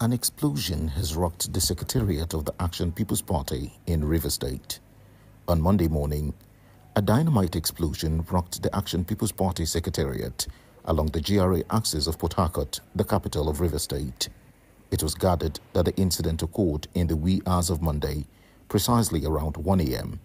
An explosion has rocked the secretariat of the Action People's Party in Rivers State. On Monday morning, a dynamite explosion rocked the Action People's Party secretariat along the GRA axis of Port Harcourt, the capital of Rivers State. It was gathered that the incident occurred in the wee hours of Monday, precisely around 1 a.m.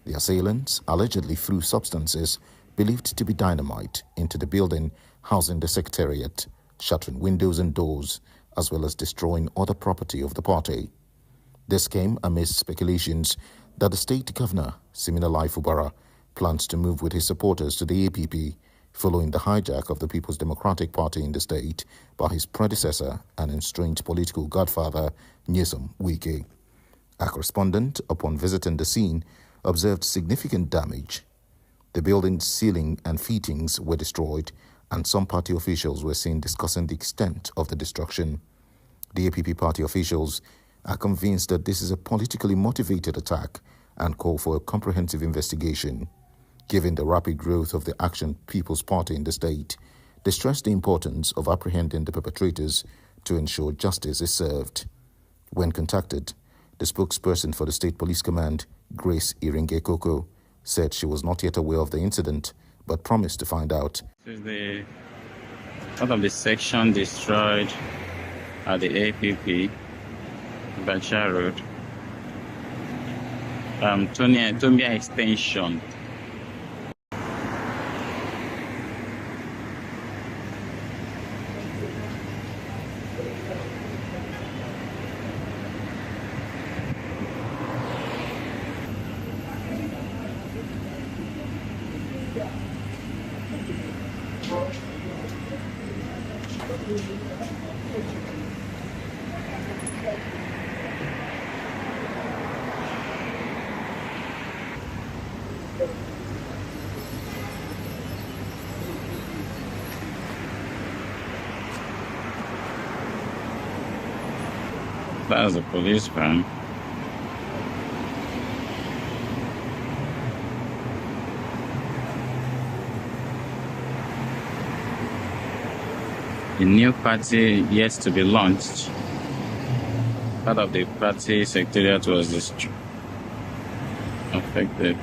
The assailants allegedly threw substances believed to be dynamite into the building housing the secretariat, shattering windows and doors, as well as destroying other property of the party. This came amidst speculations that the state governor, Siminalayi Fubara, plans to move with his supporters to the APP following the hijack of the People's Democratic Party in the state by his predecessor and estranged political godfather, Nyesom Wike. A correspondent, upon visiting the scene, observed significant damage. The building's ceiling and fittings were destroyed, and some party officials were seen discussing the extent of the destruction. The APP party officials are convinced that this is a politically motivated attack and call for a comprehensive investigation. Given the rapid growth of the Action People's Party in the state, they stress the importance of apprehending the perpetrators to ensure justice is served. When contacted, the spokesperson for the State Police Command, Grace Iringekoko, said she was not yet aware of the incident, but promised to find out. This is one of the section destroyed at the APP, Bachar Road, Tomia Extension. That's a police van. The new party yet to be launched. Part of the party secretariat was affected.